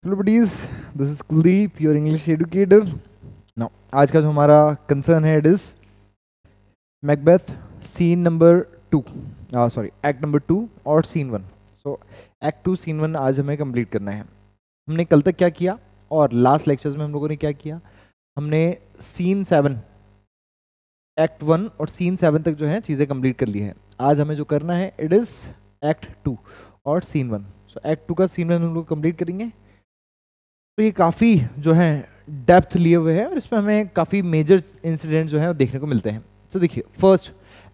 Hello buddies, this is Kuldeep your English educator. Now आज का जो हमारा कंसर्न है it is Macbeth scene number 2, sorry act number 2 और सीन 1। सो एक्ट 2 सीन 1 आज हमें कंप्लीट करना है। हमने कल तक क्या किया और लास्ट लेक्चर्स में हम लोगों ने क्या किया, हमने सीन 7 एक्ट 1 और सीन 7 तक जो है चीज़ें कंप्लीट कर ली है। आज हमें जो करना है इट इज एक्ट 2 और सीन 1। सो एक्ट 2 का सीन 1 हम लोग कंप्लीट करेंगे। तो ये काफ़ी जो है डेप्थ लिए हुए है और इसमें हमें काफ़ी मेजर इंसिडेंट जो है वो देखने को मिलते हैं। तो देखिए first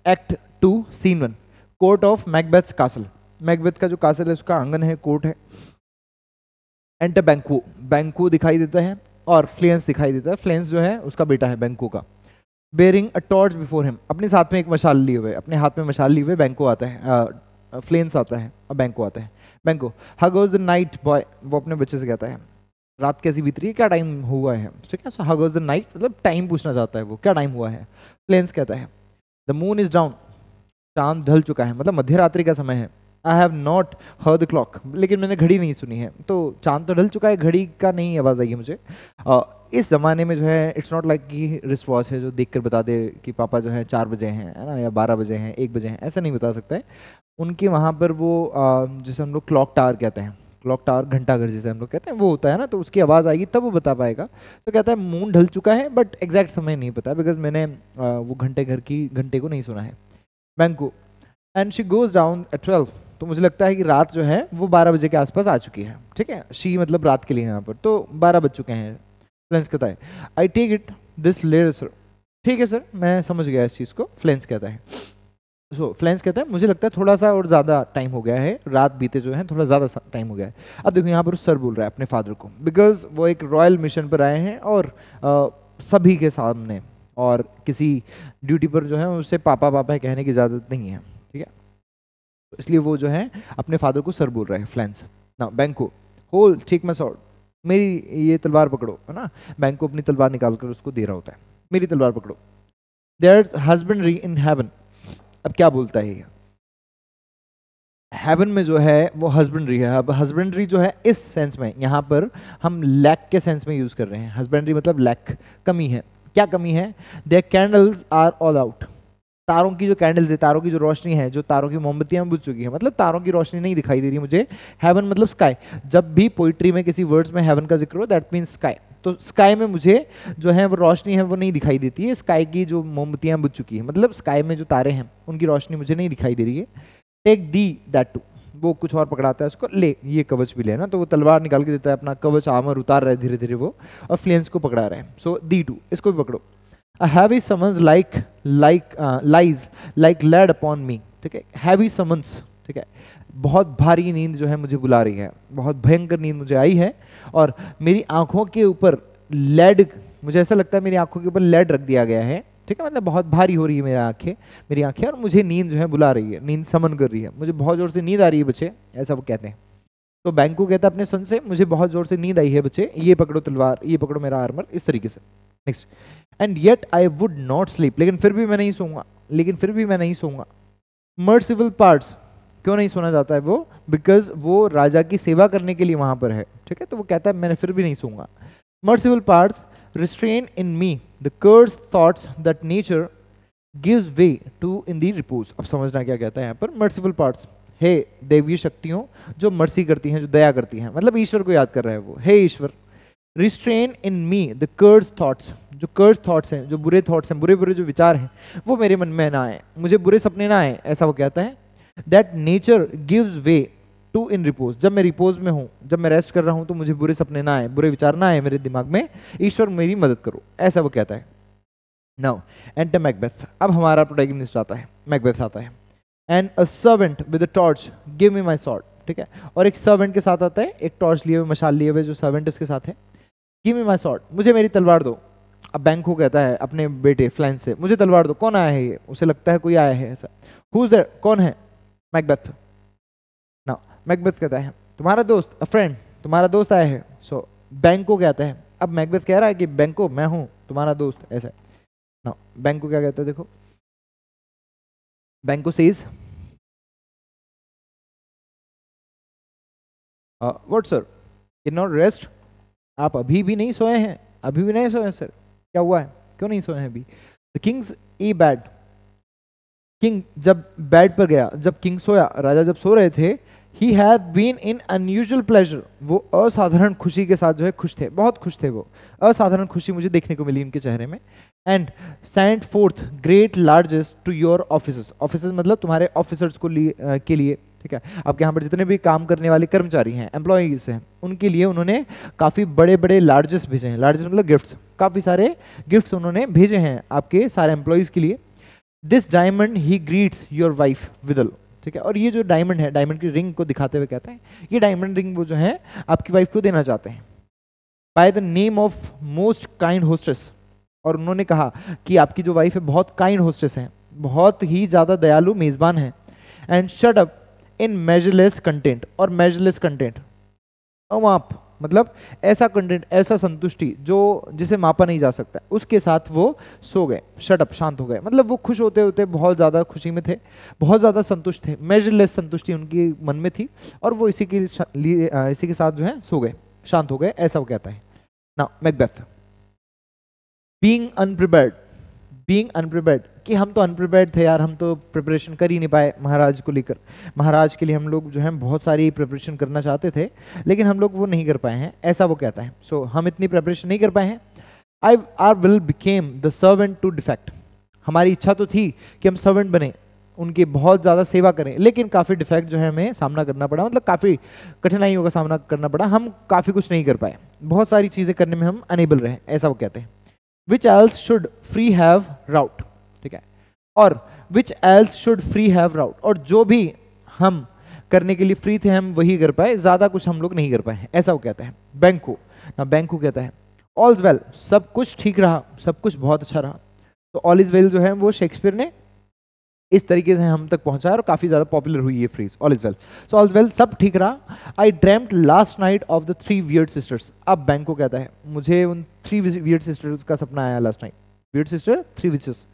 act 2 scene 1, court of Macbeth castle. Macbeth का जो कासल है उसका आंगन है, कोर्ट है। एंटर बैंको, बैंको दिखाई देता है और फ्लेंस दिखाई देता है। फ्लेंस जो है उसका बेटा है बैंको का। Bearing a torch before him, अपने साथ में एक मशाल लिए हुए, अपने हाथ में मशाल लिए हुए बैंको आता है, फ्लेंस आता है और बैंको आता है। बैंको, how goes the night boy, वो अपने बच्चे से कहता है रात कैसी बीत रही है, क्या टाइम हुआ है, ठीक है। So how was the night मतलब टाइम पूछना चाहता है वो, क्या टाइम हुआ है। प्लेन्स कहता है द मून इज डाउन, चांद ढल चुका है, मतलब मध्य रात्रि का समय है। I have not heard the clock, लेकिन मैंने घड़ी नहीं सुनी है। तो चांद तो ढल चुका है, घड़ी का नहीं आवाज़ आई है मुझे। इस ज़माने में जो है इट्स नॉट लाइक कि रिस्ट वॉच है जो देख कर बता दे कि पापा जो है 4 बजे हैं, है ना, या 12 बजे हैं, 1 बजे हैं, ऐसा नहीं बता सकता है। उनके वहाँ पर वो जिसे हम लोग क्लॉक टावर कहते हैं, क्लॉक टावर घंटा घर जिसे हम लोग कहते हैं वो होता है ना, तो उसकी आवाज़ आएगी तब वो बता पाएगा। तो कहता है मून ढल चुका है बट एग्जैक्ट समय नहीं पता बिकॉज मैंने वो घंटे घर की घंटे को नहीं सुना है। Banquo, and she goes down at 12, तो मुझे लगता है कि रात जो है वो 12 बजे के आसपास आ चुकी है, ठीक है। शी मतलब रात के लिए यहाँ पर, तो 12 बज चुके हैं। फ्लेंस कहता है I take it this letter sir, ठीक है सर मैं समझ गया इस चीज़ को। फ्लेंस कहता है सो फ्लेंस कहता है मुझे लगता है थोड़ा सा और ज़्यादा टाइम हो गया है, रात बीते जो है थोड़ा ज़्यादा टाइम हो गया है। अब देखो यहाँ पर सर बोल रहा है अपने फादर को बिकॉज वो एक रॉयल मिशन पर आए हैं और सभी के सामने, और किसी ड्यूटी पर जो है उससे पापा पापा कहने की इजाज़त नहीं है, ठीक है। तो इसलिए वो जो है अपने फादर को सर बोल रहा है फ्लेंस। ना बैंको, होल टेक माय स्वॉर्ड, मेरी ये तलवार पकड़ो, है ना। बैंको अपनी तलवार निकाल कर उसको दे रहा होता है, मेरी तलवार पकड़ो। देयर हस्बैंडरी इन हेवन, अब क्या बोलता है ये, हेवन में जो है वो हस्बेंड्री है। अब हस्बेंड्री जो है इस सेंस में यहाँ पर हम लैक के सेंस में यूज कर रहे हैं। हस्बेंड्री मतलब लैक, कमी है। क्या कमी है, there candles are all out, तारों की जो कैंडल्स है, तारों की जो रोशनी है, जो तारों की मोमबत्तियां बुझ चुकी है, मतलब तारों की रोशनी नहीं दिखाई दे रही मुझे। हेवन मतलब स्काई, जब भी पोइट्री में किसी वर्ड्स में हेवन का जिक्र हो दैट मीन्स स्काई, तो स्काई में मुझे जो है वो रोशनी है वो नहीं दिखाई देती है। स्काई की जो मोमबत्तियां बुझ चुकी है, मतलब स्काई में जो तारे हैं उनकी रोशनी मुझे नहीं दिखाई दे रही है। टेक दी दैट टू, वो कुछ और पकड़ाता है उसको, ले ये कवच भी लेना, तो वो तलवार निकाल के देता है, अपना कवच आर्मर उतार रहा है धीरे धीरे वो, और फ्लेंस को पकड़ा रहा है। सो दी टू, इसको भी पकड़ो। A heavy summons like lies like lead upon मी, ठीक है। हैवी समन्स, ठीक है, बहुत भारी नींद जो है मुझे बुला रही है, बहुत भयंकर नींद मुझे आई है, और मेरी आंखों के ऊपर लेड, मुझे ऐसा लगता है मेरी आंखों के ऊपर लेड रख दिया गया है, ठीक है, मतलब बहुत भारी हो रही है मेरी आंखें, और मुझे नींद जो है बुला रही है, नींद समन कर रही है, मुझे बहुत जोर से नींद आ रही है बच्चे, ऐसा वो कहते हैं। तो बैंकू कहता है अपने सन से मुझे बहुत जोर से नींद आई है बच्चे, ये पकड़ो तलवार, ये पकड़ो मेरा आर्मर, इस तरीके से। Next, and yet I would not sleep, लेकिन फिर भी मैं नहीं सोऊंगा, लेकिन फिर भी मैं नहीं सोऊंगा। मर्सिबल पार्ट्स, क्यों नहीं सोना चाहता है वो, बिकॉज वो राजा की सेवा करने के लिए वहां पर है, ठीक है, तो वो कहता है मैंने फिर भी नहीं सोऊंगा। Merciful parts restrain in me the cursed thoughts that nature gives way to in the repose. अब समझना क्या कहता है यहाँ पर, मर्सिबल पार्ट्स, हे देवीय शक्तियों जो मर्सी करती हैं, जो दया करती हैं, मतलब ईश्वर को याद कर रहा है वो, हे ईश्वर restrain in me the cursed thoughts, जो कर्स थॉट्स हैं, जो बुरे थॉट्स हैं, बुरे बुरे जो विचार हैं वो मेरे मन में ना आए, मुझे बुरे सपने ना आए, ऐसा वो कहता है। That nature gives way to in repose, जब मैं रिपोज में हूँ, जब मैं रेस्ट कर रहा हूँ, तो मुझे बुरे सपने ना आए, बुरे विचार ना आए मेरे दिमाग में, ईश्वर मेरी मदद करो, ऐसा वो कहता है। नाउ एंटर मैकबेथ, अब हमारा प्रोटैगनिस्ट आता है, मैकबेथ आता है। And a servant with a torch give me my sword, ठीक है, और एक सर्वेंट के साथ आता है, एक टॉर्च लिए हुए, मशाल लिए हुए जो सर्वेंट उसके साथ है। गिव मी माय स्वॉर्ड, मुझे मेरी तलवार दो। अब बैंको कहता है अपने बेटे फ्लैंस से मुझे तलवार दो, कौन आया है ये, उसे लगता है कोई आया है ऐसा। हु इज देयर, कौन है, मैकबेथ। ना मैकबेथ कहता है तुम्हारा दोस्त, अ फ्रेंड, तुम्हारा दोस्त आया है। सो बैंको कहता है, अब मैकबेथ कह रहा है कि बैंको मैं हूँ तुम्हारा दोस्त, ऐसा। ना बैंको क्या कहता है देखो, बैंको says what sir, can not rest, आप अभी भी नहीं सोए हैं, अभी भी नहीं सोए हैं सर, क्या हुआ है, क्यों नहीं सोए हैं अभी? The Kings E bed, king जब बेड पर गया, जब किंग सोया, राजा जब सो रहे थे, he have been in unusual pleasure, वो असाधारण खुशी के साथ जो है खुश थे, बहुत खुश थे वो, असाधारण खुशी मुझे देखने को मिली उनके चेहरे में। And sent forth great largess to your officers, officers मतलब तुम्हारे ऑफिसर्स को के लिए, ठीक है, आपके यहाँ पर जितने भी काम करने वाले कर्मचारी हैं, एम्प्लॉयज हैं, उनके लिए उन्होंने काफ़ी बड़े बड़े लार्जेस्ट भेजे हैं, लार्जेस्ट मतलब गिफ्ट्स, काफ़ी सारे गिफ्ट्स उन्होंने भेजे हैं आपके सारे एम्प्लॉयज़ के लिए। This diamond he greets your wife withal, ठीक है, और ये जो डायमंड है, डायमंड की रिंग को दिखाते हुए कहते हैं, ये डायमंड रिंग वो जो है आपकी वाइफ को देना चाहते हैं। By the name of most kind hostess, और उन्होंने कहा कि आपकी जो वाइफ है बहुत काइंड होस्टेस है, बहुत ही ज़्यादा दयालु मेज़बान है। And shut up in measureless content, और मेजरलेस कंटेंट अमाप मतलब ऐसा कंटेंट, ऐसा संतुष्टि जो जिसे मापा नहीं जा सकता, उसके साथ वो सो गए, शट अप शांत हो गए, मतलब वो खुश होते होते बहुत ज़्यादा खुशी में थे, बहुत ज़्यादा संतुष्ट थे, मेजरलेस संतुष्टि उनकी मन में थी, और वो इसी के लिए इसी के साथ जो है सो गए, शांत हो गए, ऐसा वो कहता है। नाउ मैकबेथ, बीइंग अनप्रिपेयर्ड, बीइंग अनप्रिपेयर्ड कि हम तो अनप्रिपेयर्ड थे यार, हम तो प्रिपरेशन कर ही नहीं पाए महाराज को लेकर, महाराज के लिए हम लोग जो है बहुत सारी प्रिपरेशन करना चाहते थे, लेकिन हम लोग वो नहीं कर पाए हैं, ऐसा वो कहता है। सो हम इतनी प्रिपरेशन नहीं कर पाए हैं। I are will became the servant to defect, हमारी इच्छा तो थी कि हम सर्वेंट बने, उनकी बहुत ज़्यादा सेवा करें, लेकिन काफ़ी डिफेक्ट जो है हमें सामना करना पड़ा, मतलब काफ़ी कठिनाइयों का सामना करना पड़ा, हम काफ़ी कुछ नहीं कर पाए, बहुत सारी चीज़ें करने में हम अनेबल रहे, ऐसा वो कहते हैं। विच एल्स शुड फ्री हैव राउट, ठीक है, और विच एल्स शुड फ्री हैव राउट, और जो भी हम करने के लिए फ्री थे हम वही कर पाए, ज़्यादा कुछ हम लोग नहीं कर पाए, ऐसा वो कहता है। बैंको ना, बैंको कहता है ऑल वेल, सब कुछ ठीक रहा, सब कुछ बहुत अच्छा रहा। तो ऑल इज वेल जो है वो शेक्सपियर ने इस तरीके से हम तक पहुंचा और काफी ज्यादा पॉपुलर हुई ये phrase, all is well. So all is well, सब ठीक रहा। आई dreamed last night of the 3 weird sisters, अब बैंको कहता है मुझे उन 3 वियर्ड सिस्टर्स का सपना आया last night, weird sister 3 witches,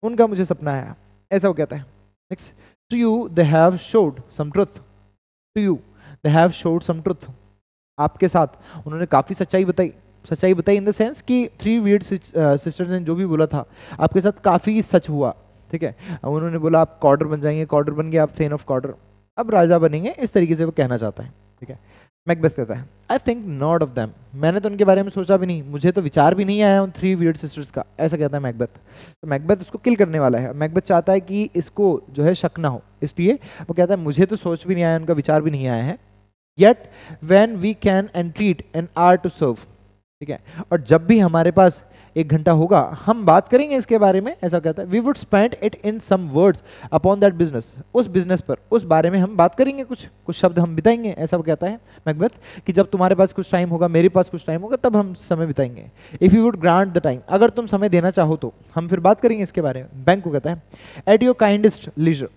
उनका मुझे सपना आया, ऐसा वो कहता है। Next, to you they have showed some truth, to you they have showed some truth, आपके साथ उन्होंने काफी सच्चाई बताई, सच्चाई बताई इन द सेंस कि 3 वियर्ड सिस्टर्स ने जो भी बोला था आपके साथ काफी सच हुआ, ठीक है, उन्होंने बोला आप कॉर्डर बन जाएंगे, कॉर्डर बन गए आप थेन ऑफ कॉर्डर, अब राजा बनेंगे, इस तरीके से वो कहना चाहता है, ठीक है। मैकबेथ कहता है I think not of them, मैंने तो उनके बारे में सोचा भी नहीं, मुझे तो विचार भी नहीं आया उन 3 वियर्ड सिस्टर्स का, ऐसा कहता है मैकबेथ। तो मैकबेथ उसको किल करने वाला है, मैकबेथ चाहता है कि इसको जो है शक ना हो, इसलिए वो कहता है मुझे तो सोच भी नहीं आया, उनका विचार भी नहीं आया है। Yet when we can entreat an hour to serve, ठीक है, और जब भी हमारे पास 1 घंटा होगा हम बात करेंगे इसके बारे में, ऐसा कहता है। We would spend it in some words upon that business, उस बिजनेस पर, उस बारे में हम बात करेंगे, कुछ शब्द हम बिताएंगे, ऐसा वो कहता है मैकबेथ, कि जब तुम्हारे पास कुछ टाइम होगा, मेरे पास कुछ टाइम होगा, तब हम समय बिताएंगे। If you would grant the time, अगर तुम समय देना चाहो तो हम फिर बात करेंगे इसके बारे में। बैंक को कहता है एट योर काइंडेस्ट लीजर,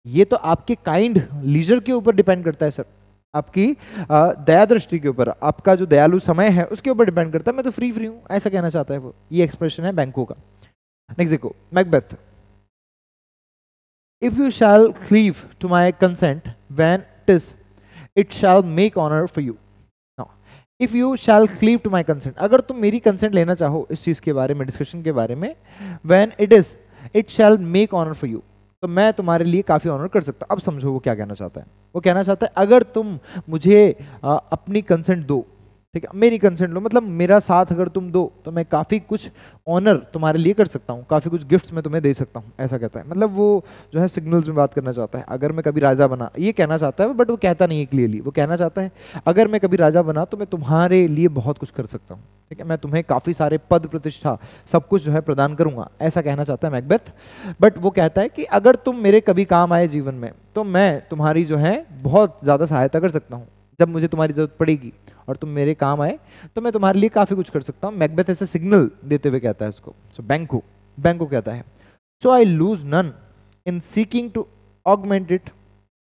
ये तो आपके काइंड लीजर के ऊपर डिपेंड करता है सर, आपकी दया दृष्टि के ऊपर, आपका जो दयालु समय है उसके ऊपर डिपेंड करता है, मैं तो फ्री हूं, ऐसा कहना चाहता है वो, ये एक्सप्रेशन है बैंको का। नेक्स्ट देखो Macbeth, if you shall cleave to my consent when it shall make honour for you, if you shall cleave to my consent, अगर तुम मेरी कंसेंट लेना चाहो इस चीज के बारे में, डिस्कशन के बारे में, when it shall make honour for you, तो मैं तुम्हारे लिए काफ़ी ऑनर कर सकता हूँ। अब समझो वो क्या कहना चाहता है, वो कहना चाहता है अगर तुम मुझे अपनी कंसेंट दो, ठीक है, मेरी कंसेंट लो, मतलब मेरा साथ अगर तुम दो तो मैं काफ़ी कुछ ऑनर तुम्हारे लिए कर सकता हूँ, काफ़ी कुछ गिफ्ट्स मैं तुम्हें दे सकता हूँ, ऐसा कहता है। मतलब वो जो है सिग्नल्स में बात करना चाहता है, अगर मैं कभी राजा बना, ये कहना चाहता है, बट वो कहता नहीं है क्लियरली, वो कहना चाहता है अगर मैं कभी राजा बना तो मैं तुम्हारे लिए बहुत कुछ कर सकता हूँ, ठीक है, मैं तुम्हें काफ़ी सारे पद प्रतिष्ठा सब कुछ जो है प्रदान करूंगा, ऐसा कहना चाहता है मैकबेथ। बट वो कहता है कि अगर तुम मेरे कभी काम आए जीवन में तो मैं तुम्हारी जो है बहुत ज़्यादा सहायता कर सकता हूँ, जब मुझे तुम्हारी जरूरत पड़ेगी और तुम मेरे काम आए तो मैं तुम्हारे लिए काफ़ी कुछ कर सकता हूँ, मैकबेथ ऐसे सिग्नल देते हुए कहता है इसको। सो बैंको कहता है so I lose none in seeking to augment it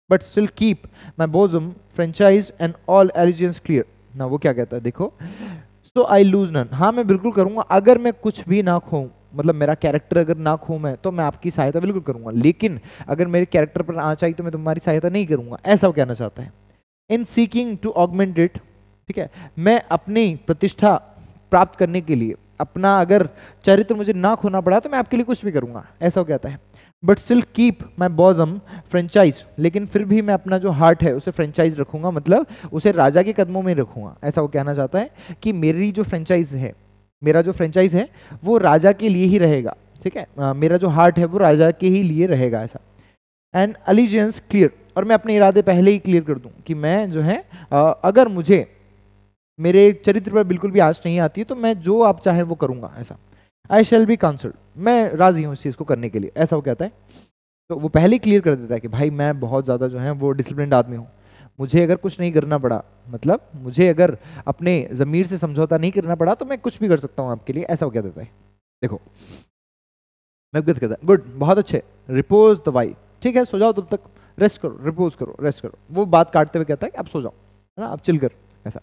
but still keep my bosom franchise and all allegiance clear. ना वो क्या कहता है देखो, सो आई लूज नन, हाँ मैं बिल्कुल करूंगा, अगर मैं कुछ भी ना खोऊं, मतलब मेरा कैरेक्टर अगर ना खो मैं, तो मैं आपकी सहायता बिल्कुल करूंगा, लेकिन अगर मेरे कैरेक्टर पर आँच आई तो मैं तुम्हारी सहायता नहीं करूंगा, ऐसा वो कहना चाहता है। इन सीकिंग टू ऑगमेंट इट, ठीक है, मैं अपनी प्रतिष्ठा प्राप्त करने के लिए, अपना अगर चरित्र मुझे ना खोना पड़ा तो मैं आपके लिए कुछ भी करूंगा, ऐसा वो कहता है। But still keep my bosom franchise, लेकिन फिर भी मैं अपना जो हार्ट है उसे फ्रेंचाइज रखूंगा, मतलब उसे राजा के कदमों में रखूंगा, ऐसा वो कहना चाहता है कि मेरी जो फ्रेंचाइज है, मेरा जो फ्रेंचाइज है वो राजा के लिए ही रहेगा, ठीक है, मेरा जो हार्ट है वो राजा के ही लिए रहेगा, ऐसा। एंड अलीजियंस क्लियर, और मैं अपने इरादे पहले ही क्लियर कर दूं कि मैं जो है अगर मुझे मेरे चरित्र पर बिल्कुल भी आँच नहीं आती है तो मैं जो आप चाहे वो करूंगा, ऐसा। आई शैल बी काउंसल्ड, मैं राजी हूँ इस चीज़ को करने के लिए, ऐसा वो कहता है। तो वो पहले क्लियर कर देता है कि भाई मैं बहुत ज़्यादा जो है वो डिसिप्लिन्ड आदमी हूँ, मुझे अगर कुछ नहीं करना पड़ा, मतलब मुझे अगर अपने ज़मीर से समझौता नहीं करना पड़ा तो मैं कुछ भी कर सकता हूँ आपके लिए, ऐसा वो कह देता है। देखो मैकबेथ कहता है गुड, बहुत अच्छे, रिपोज द वाई, ठीक है सो जाओ तब तक, रेस्ट करो, रिपोज करो, रेस्ट करो। वो बात काटते हुए कहता है कि आप सो जाओ, है ना, आप चिल कर, ऐसा।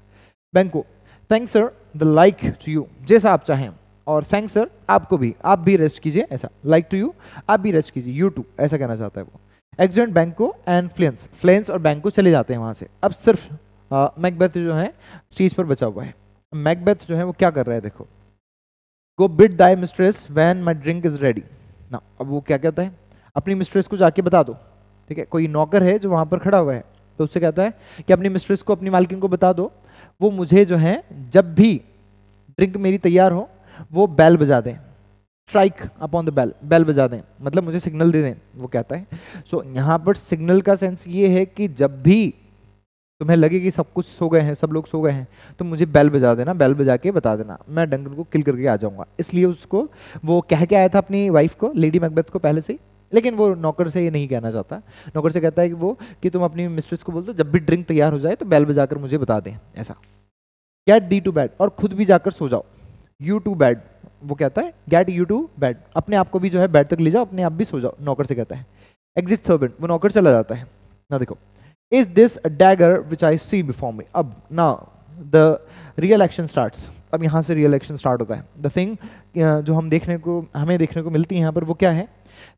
Banquo, thanks sir the like to you, जैसा आप चाहें, और थैंक्स सर आपको भी, आप भी रेस्ट कीजिए, ऐसा। लाइक टू यू, आप भी रेस्ट कीजिए, यू टू, ऐसा कहना चाहता है वो। एक्जेंट बैंको एंड फ्लेंस, फ्लेंस और बैंको चले जाते हैं वहां से। अब सिर्फ मैकबेथ जो है स्टेज पर बचा हुआ है। मैकबेथ जो है वो क्या कर रहा है, देखो। गो bit Dai mistress when my drink is ready ना। अब वो क्या कहता है, अपनी मिस्ट्रेस को जाके बता दो, ठीक है, कोई नौकर है जो वहां पर खड़ा हुआ है, तो उससे कहता है कि अपनी मिस्ट्रेस को, अपनी मालकिन को बता दो, वो मुझे जो है जब भी ड्रिंक मेरी तैयार हो वो बेल बजा दें, strike upon the bell, bell बजा दें, मतलब मुझे सिग्नल दे दें, वो कहता है। सो यहाँ पर सिग्नल का सेंस ये है कि जब भी तुम्हें लगे कि सब कुछ सो गए हैं, सब लोग सो गए हैं, तो मुझे बेल बजा देना, बेल बजा के बता देना, मैं डंगन को किल करके आ जाऊंगा। इसलिए उसको वो कह के आया था अपनी वाइफ को, लेडी मैकबेथ को पहले से ही, लेकिन वो नौकर से ये नहीं कहना चाहता। नौकर से कहता है कि वो कि तुम अपनी मिस्ट्रेस को बोल दो जब भी ड्रिंक तैयार हो जाए तो बेल बजाकर मुझे बता दें, ऐसा। गेट दी टू बेड, और खुद भी जाकर सो जाओ। यू टू बेड, वो कहता है गेट यू टू बेड, अपने आप को भी जो है बेड तक ले जाओ, अपने आप भी सो जाओ, नौकर से कहता है। एग्जिट सर्वेंट, वो नौकर चला जाता है ना। देखो, is this a dagger which I see before me? अब now the real action starts, अब यहाँ से रियल एक्शन स्टार्ट होता है। द थिंग जो हमें देखने को मिलती है यहाँ पर, वो क्या है,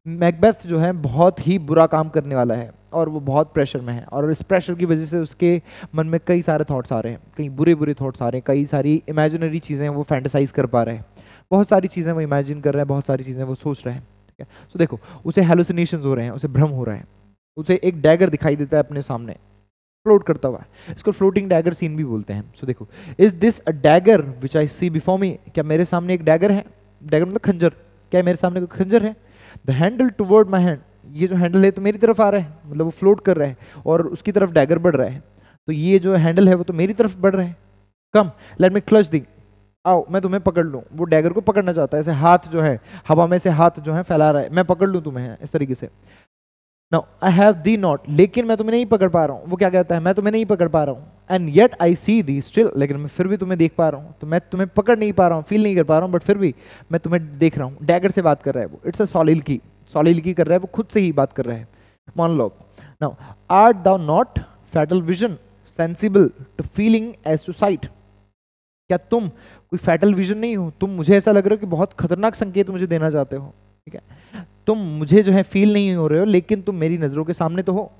मैकबेथ जो है बहुत ही बुरा काम करने वाला है और वो बहुत प्रेशर में है, और इस प्रेशर की वजह से उसके मन में कई सारे थॉट्स आ रहे हैं, कई बुरे बुरे थॉट्स आ रहे हैं, कई सारी इमेजिनरी चीज़ें वो फैंटेसाइज कर पा रहे हैं, बहुत सारी चीज़ें वो इमेजिन कर रहे हैं, बहुत सारी चीज़ें वो सोच रहे हैं, ठीक है। तो देखो, उसे हेलुसिनेशंस हो रहे हैं, उसे भ्रम हो रहा है, उसे एक डैगर दिखाई देता है अपने सामने फ्लोट करता हुआ, इसको फ्लोटिंग डैगर सीन भी बोलते हैं। सो देखो, is this a dagger which I see before me, क्या मेरे सामने एक डैगर है, डैगर मतलब खंजर, क्या मेरे सामने कोई खंजर है। The handle toward my hand, ये जो हैंडल है तो मेरी तरफ आ रहा है, मतलब वो फ्लोट कर रहा है और उसकी तरफ डैगर बढ़ रहा है, तो ये जो हैंडल है वो तो मेरी तरफ बढ़ रहा है। कम लेट मी क्लच दी, आओ मैं तुम्हें पकड़ लूं। वो डैगर को पकड़ना चाहता है, ऐसे हाथ जो है हवा में से हाथ जो है फैला रहा है, मैं पकड़ लूं तुम्हें, इस तरीके से। Now I have the not, लेकिन मैं तुम्हें नहीं पकड़ पा रहा हूँ। वो क्या कहता है, मैं तुम्हें नहीं पकड़ पा रहा हूँ। And yet I see thee still, लेकिन मैं फिर भी तुम्हें देख पा रहा हूँ, तो मैं तुम्हें पकड़ नहीं पा रहा हूँ, फील नहीं कर पा रहा हूँ, बट फिर भी मैं तुम्हें देख रहा हूँ। डैगर से बात कर रहा है वो, इट्स अ सॉलिलकी, सॉलिलकी कर रहा है वो, खुद से ही बात कर रहा है, monologue. Now art thou not fatal vision sensible to feeling as to sight, क्या तुम कोई फैटल विजन नहीं हो, तुम मुझे ऐसा लग रहा हो कि बहुत खतरनाक संकेत मुझे देना चाहते हो, ठीक है, तुम मुझे जो है फील नहीं हो रहे हो, लेकिन तुम मेरी नजरों के सामने तो हो।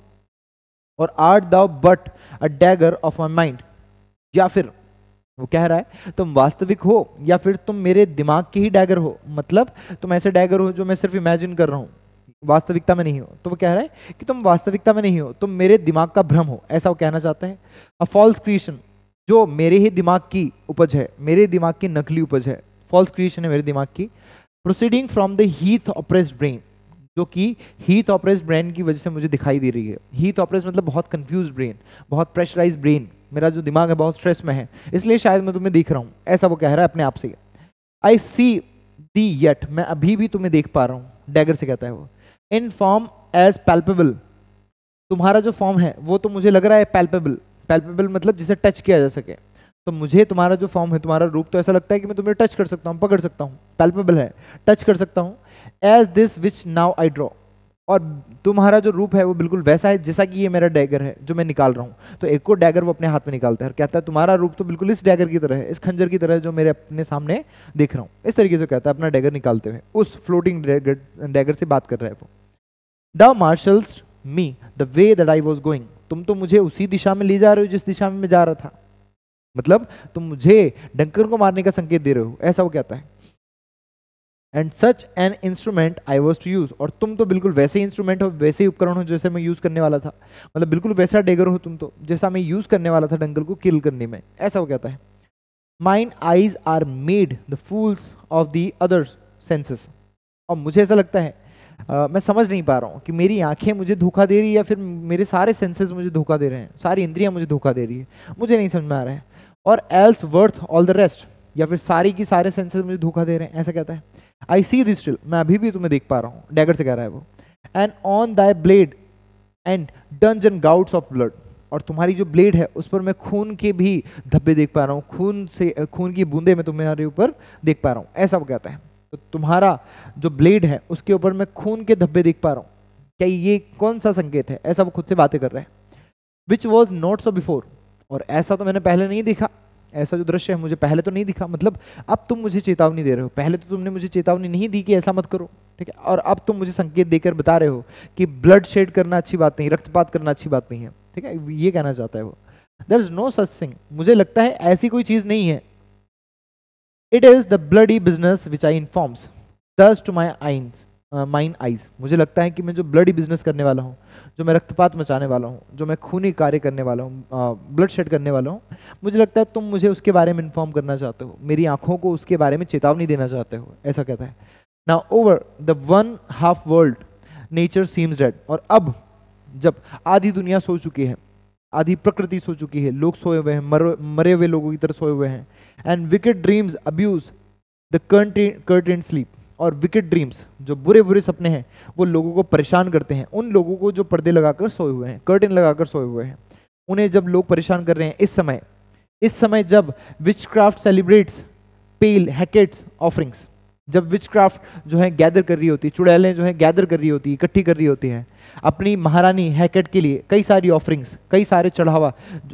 और art thou but a dagger of my mind, या फिर वो कह रहा है तुम वास्तविक हो या फिर तुम मेरे दिमाग के ही डैगर हो, मतलब तुम ऐसे डैगर हो जो मैं सिर्फ इमेजिन कर रहा हूँ, वास्तविकता में नहीं हो। तो वो कह रहा है कि तुम वास्तविकता में नहीं हो, तुम मेरे दिमाग का भ्रम हो, ऐसा वो कहना चाहता है। अ फॉल्स क्रिएशन, जो मेरे ही दिमाग की उपज है, मेरे दिमाग की नकली उपज है, फॉल्स क्रिएशन है मेरे दिमाग की। Proceeding from the Heath oppressed brain, जो कि हीथ ऑप्रेस्ड ब्रेन की वजह से मुझे दिखाई दे रही है। हीथ ऑप्रेस्ड मतलब बहुत कंफ्यूज ब्रेन, बहुत प्रेशराइज ब्रेन, मेरा जो दिमाग है बहुत स्ट्रेस में है, इसलिए शायद मैं तुम्हें देख रहा हूँ, ऐसा वो कह रहा है अपने आप से। आई सी दी येट, मैं अभी भी तुम्हें देख पा रहा हूँ, डैगर से कहता है वो। इन फॉर्म एज पैल्पेबल, तुम्हारा जो फॉर्म है वो तो मुझे लग रहा है पैल्पेबल, पैल्पेबल मतलब जिसे टच किया जा सके, तो मुझे तुम्हारा जो फॉर्म है, तुम्हारा रूप तो ऐसा लगता है कि मैं तुम्हें टच कर सकता हूँ, पकड़ सकता हूँ, पैल्पेबल है, टच कर सकता हूँ। As this which now I draw, और तुम्हारा जो रूप है वो बिल्कुल वैसा है जैसा कि ये मेरा डैगर है जो मैं निकाल रहा हूँ। तो एक को डैगर वो अपने हाथ में निकालता है और कहता है तुम्हारा रूप तो बिल्कुल इस डैगर की तरह है, इस खंजर की तरह है जो मेरे अपने सामने देख रहा हूँ, इस तरीके से कहता है अपना डैगर निकालते हुए, उस फ्लोटिंग डैगर से बात कर रहा है वो। The marshals me the way that I was going, तुम तो मुझे उसी दिशा में ले जा रहे हो जिस दिशा में मैं जा रहा था, मतलब तुम मुझे डंकन को मारने का संकेत दे रहे हो, ऐसा वो कहता है। And such an instrument I was to use, और तुम तो बिल्कुल वैसे ही इंस्ट्रूमेंट हो, वैसे ही उपकरण हो जैसे मैं यूज करने वाला था, मतलब बिल्कुल वैसा डेगर हो तुम तो जैसा मैं यूज करने वाला था डंकन को किल करने में, ऐसा वो कहता है। Mine eyes are made the fools of the other senses, और मुझे ऐसा लगता है मैं समझ नहीं पा रहा हूँ कि मेरी आंखें मुझे धोखा दे रही है या फिर मेरे सारे सेंसेस मुझे धोखा दे रहे हैं, सारी इंद्रियां मुझे धोखा दे रही है, मुझे नहीं समझ में आ रहा है। और else worth all the rest, या फिर सारी की सारे सेंसेस मुझे धोखा दे रहे हैं, ऐसा कहता है। आई सी दिस स्टिल, मैं अभी भी तुम्हें देख पा रहा हूँ, डैगर से कह रहा है वो। And on thy blade and dudgeon gouts of blood, और तुम्हारी जो ब्लेड है उस पर मैं खून के भी धब्बे देख पा रहा हूँ, खून की बूंदे मैं तुम्हारे ऊपर देख पा रहा हूँ, ऐसा वो कहता है। तो तुम्हारा जो ब्लेड है उसके ऊपर मैं खून के धब्बे देख पा रहा हूँ, क्या ये कौन सा संकेत है, ऐसा वो खुद से बातें कर रहा है। Which was not so before, और ऐसा तो मैंने पहले नहीं देखा, ऐसा जो दृश्य है मुझे पहले तो नहीं दिखा, मतलब अब तुम मुझे चेतावनी दे रहे हो, पहले तो तुमने मुझे चेतावनी नहीं दी कि ऐसा मत करो, ठीक है, और अब तुम मुझे संकेत देकर बता रहे हो कि ब्लड शेड करना अच्छी बात नहीं, रक्तपात करना अच्छी बात नहीं है, ठीक है, ये कहना चाहता है वो। There is no such thing, मुझे लगता है ऐसी कोई चीज नहीं है। It is the bloody business which I informs thus to my eyes mine eyes, मुझे लगता है कि मैं जो ब्लडी बिजनेस करने वाला हूँ, जो मैं रक्तपात मचाने वाला हूँ, जो मैं खूनी कार्य करने वाला हूँ, ब्लड शेड करने वाला हूँ, मुझे लगता है तुम मुझे उसके बारे में इन्फॉर्म करना चाहते हो, मेरी आंखों को उसके बारे में चेतावनी देना चाहते हो, ऐसा कहता है। Now over the one half world nature seems dead, और अब जब आधी दुनिया सो चुकी है, आधी प्रकृति सो चुकी है, लोग सोए हुए हैं, मरे हुए लोगों की तरह सोए हुए हैं, and wicket dreams abuse the curtain sleep, और विकेट ड्रीम्स जो बुरे बुरे सपने हैं वो लोगों को परेशान करते हैं, उन लोगों को जो पर्दे लगाकर सोए हुए हैं, कर्टेन लगाकर सोए हुए हैं, उन्हें जब लोग परेशान कर रहे हैं इस समय जब विचक्राफ्ट सेलिब्रेट्स पेल हैकेट्स ऑफरिंग्स, जब विचक्राफ्ट जो है गैदर कर रही होती है, चुड़ैलें जो है गैदर कर रही होती है, इकट्ठी कर रही होती हैं अपनी महारानी हैकेट के लिए कई सारी ऑफरिंग्स, कई सारे चढ़ावा,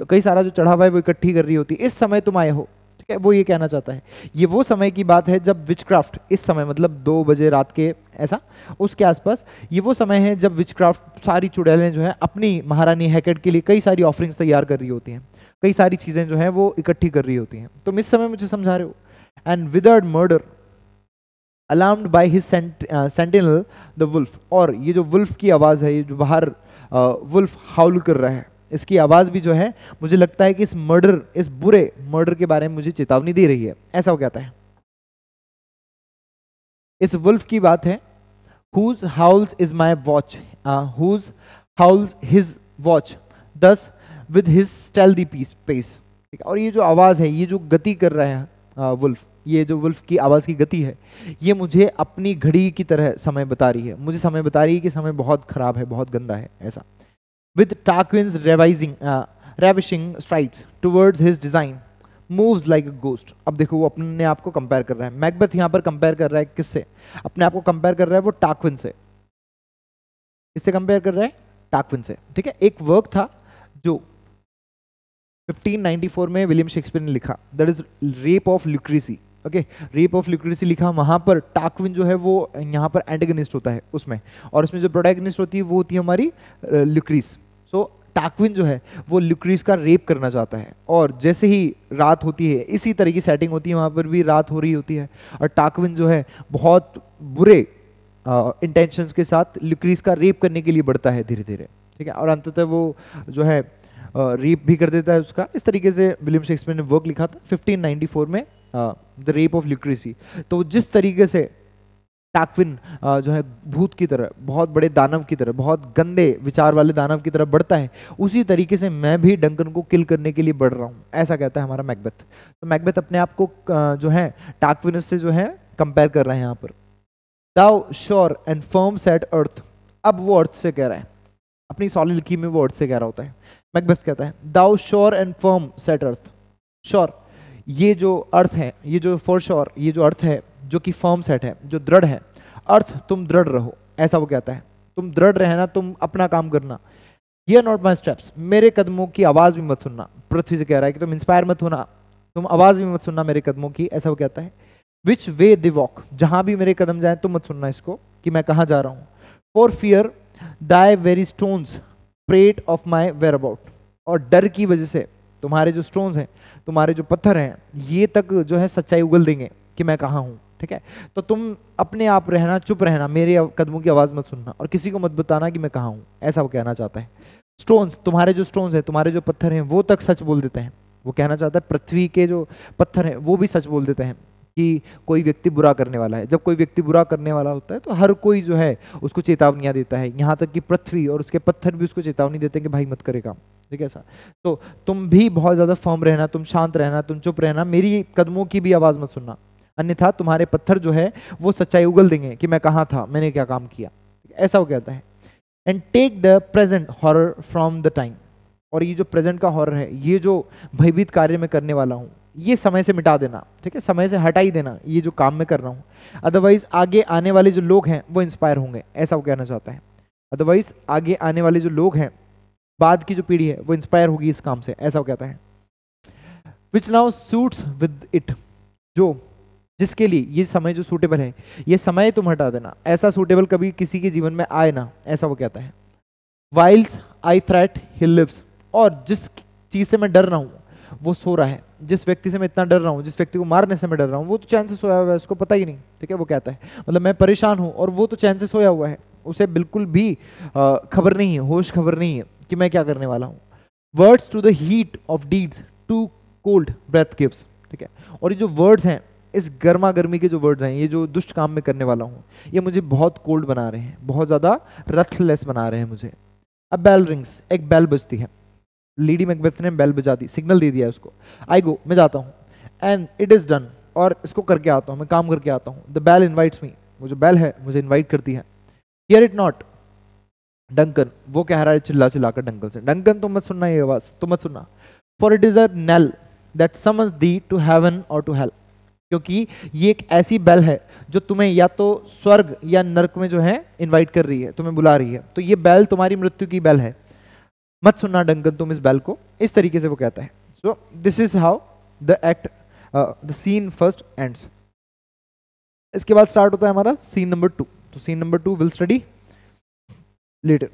कई सारा जो चढ़ावा है वो इकट्ठी कर रही होती है, इस समय तुम आए हो, ठीक है, वो ये कहना चाहता है। ये वो समय की बात है जब विचक्राफ्ट, इस समय मतलब 2 बजे रात के ऐसा उसके आसपास, ये वो समय है जब विचक्राफ्ट सारी चुड़ैलें जो है अपनी महारानी हैकेट के लिए कई सारी ऑफरिंग्स तैयार कर रही होती हैं, कई सारी चीजें जो है वो इकट्ठी कर रही होती हैं, तुम इस समय मुझे समझा रहे हो। And withered murder alarmed by his sentinel the wolf, और ये जो वुल्फ की आवाज है, ये जो बाहर वुल्फ हाउल कर रहा है, इसकी आवाज भी जो है मुझे लगता है कि इस बुरे मर्डर के बारे में मुझे चेतावनी दे रही है, ऐसा वो कहता है। इस वुल्फ की बात है, whose howls is my watch, whose howls his watch, thus with his stealthy pace, ठीक है, और ये जो आवाज है, ये जो गति कर रहा है वुल्फ, ये जो वुल्फ की आवाज की गति है, ये मुझे अपनी घड़ी की तरह समय बता रही है, मुझे समय बता रही है कि समय बहुत खराब है, बहुत गंदा है, ऐसा। With Tarquin's ravishing strides towards his design, moves like a ghost. अब देखो वो अपने आप को कंपेयर कर रहा है, मैकबेथ यहाँ पर कंपेयर कर रहा है किससे, अपने आप को कंपेयर कर रहा है वो टार्क्विन से, किससे कंपेयर कर रहा है, टार्क्विन से, ठीक है। एक वर्क था जो 1594 में विलियम शेक्सपियर ने लिखा, that is rape of Lucrece, okay, rape of Lucrece लिखा, वहां पर टार्क्विन जो है वो यहाँ पर एंटेगनिस्ट होता है उसमें, और उसमें जो प्रोटैगनिस्ट होती है वो होती है हमारी ल्यूक्रीस। सो टार्क्विन जो है वो ल्यूक्रीस का रेप करना चाहता है, और जैसे ही रात होती है, इसी तरह की सेटिंग होती है, वहां पर भी रात हो रही होती है, और टार्क्विन जो है बहुत बुरे इंटेंशंस के साथ ल्यूक्रीस का रेप करने के लिए बढ़ता है धीरे धीरे, ठीक है, और अंततः वो जो है रेप भी कर देता है उसका। इस तरीके से विलियम शेक्सपियर ने वर्क लिखा था 1594 में, द रेप ऑफ ल्यूक्रेसी। तो जिस तरीके से टार्क्विन जो है भूत की तरह, बहुत बड़े दानव की तरह, बहुत गंदे विचार वाले दानव की तरह बढ़ता है, उसी तरीके से मैं भी डंकन को किल करने के लिए बढ़ रहा हूँ, ऐसा कहता है हमारा मैकबेथ। तो मैकबेथ अपने आप को जो है टार्क्विन से जो है कंपेयर कर रहा है यहाँ पर। दाउ श्योर एंड फर्म सेट अर्थ, अब वो अर्थ से कह रहा है, अपनी सॉलिडिटी में वो अर्थ से कह रहा होता है। मैकबेथ कहता है thou sure and firm set earth, sure ये जो अर्थ है, ये जो फॉर श्योर ये जो अर्थ है जो कि फर्म सेट है, जो दृढ़ है, अर्थ तुम दृढ़ रहो, ऐसा वो कहता है, तुम दृढ़ रहना, तुम अपना काम करना। हियर नॉट माई स्टेप्स, मेरे कदमों की आवाज भी मत सुनना, पृथ्वी से कह रहा है कि तुम इंस्पायर मत होना, तुम आवाज भी मत सुनना मेरे कदमों की, ऐसा वो कहता है। विच वे दे वॉक, जहां भी मेरे कदम जाए तुम मत सुनना इसको कि मैं कहाँ जा रहा हूँ। For fear thy very stones prate of my whereabout, और डर की वजह से तुम्हारे जो स्टोन्स हैं, तुम्हारे जो पत्थर हैं, ये तक जो है सच्चाई उगल देंगे कि मैं कहाँ हूँ। ठीक है, तो तुम अपने आप रहना, चुप रहना, मेरे कदमों की आवाज़ मत सुनना और किसी को मत बताना कि मैं कहाँ हूँ, ऐसा वो कहना चाहता है। स्टोन्स, तुम्हारे जो स्टोन्स हैं, तुम्हारे जो पत्थर हैं, वो तक सच बोल देते हैं। वो कहना चाहता है पृथ्वी के जो पत्थर हैं वो भी सच बोल देते हैं कि कोई व्यक्ति बुरा करने वाला है। जब कोई व्यक्ति बुरा करने वाला होता है तो हर कोई जो है उसको चेतावनियां देता है, यहाँ तक कि पृथ्वी और उसके पत्थर भी उसको चेतावनी देते हैं कि भाई मत करे काम। ठीक है ऐसा, तो तुम भी बहुत ज्यादा फर्म रहना, तुम शांत रहना, तुम चुप रहना, मेरी कदमों की भी आवाज मत सुनना, अन्यथा तुम्हारे पत्थर जो है वो सच्चाई उगल देंगे कि मैं कहाँ था, मैंने क्या काम किया। ऐसा वो कहता है। And take the present horror from the time, और ये जो प्रेजेंट का हॉरर है, ये जो भयभीत कार्य में करने वाला हूँ, ये समय से मिटा देना। ठीक है, समय से हटा ही देना ये जो काम मैं कर रहा हूँ, अदरवाइज आगे आने वाले जो लोग हैं वो इंस्पायर होंगे, ऐसा वो कहना चाहता है। अदरवाइज आगे आने वाले जो लोग हैं, बाद की जो पीढ़ी है वो इंस्पायर होगी इस काम से, ऐसा वो कहता है। Which now suits with it, जो जिसके लिए ये समय जो सूटेबल है, ये समय तुम हटा देना, ऐसा सूटेबल कभी किसी के जीवन में आए ना, ऐसा वो कहता है। वाइल्स आई थ्रेट ही लिव्स, और जिस चीज से मैं डर रहा हूं वो सो रहा है, जिस व्यक्ति से मैं इतना डर रहा हूं, जिस व्यक्ति को मारने से मैं डर रहा हूं, वो तो चैन से सोया हुआ है, उसको पता ही नहीं। ठीक है, वो कहता है मतलब मैं परेशान हूं और वो तो चैन से सोया हुआ है, उसे बिल्कुल भी खबर नहीं है, होश खबर नहीं है कि मैं क्या करने वाला हूं। Words to the heat of deeds too cold breath gives. ठीक है, और ये जो वर्ड्स हैं, इस गर्मा गर्मी के जो वर्ड्स हैं, ये जो दुष्ट काम में करने वाला हूँ, ये मुझे बहुत कोल्ड बना रहे हैं, बहुत ज़्यादा रथलेस बना रहे हैं मुझे। अब बेल रिंग्स, एक बेल बजती है, लेडी मैकबेथ ने बेल बजा दी, सिग्नल दे दिया उसको। आई गो, मैं जाता हूँ, एंड इट इज़ डन, और इसको करके आता हूँ, मैं काम करके आता हूँ। द बेल इन्वाइट्स मी, वो जो बेल है मुझे इन्वाइट करती है। हियर इट नॉट डंकन, वो कह रहा है चिल्ला चिल्ला कर डंकन से, डंकन तुम मत सुनना ये आवाज़, तुम मत सुनना। For it is a knell that summons thee to heaven or to hell, क्योंकि ये एक ऐसी बेल है जो तुम्हें या तो स्वर्ग या नरक में जो है इनवाइट कर रही है, तुम्हें बुला रही है। तो ये बेल तुम्हारी मृत्यु की बेल है, मत सुनना डंकन तुम इस बेल को, इस तरीके से वो कहता है। So this is how the act, the scene first ends. इसके बाद स्टार्ट होता है हमारा सीन नंबर 2। तो scene number 2 will study letter.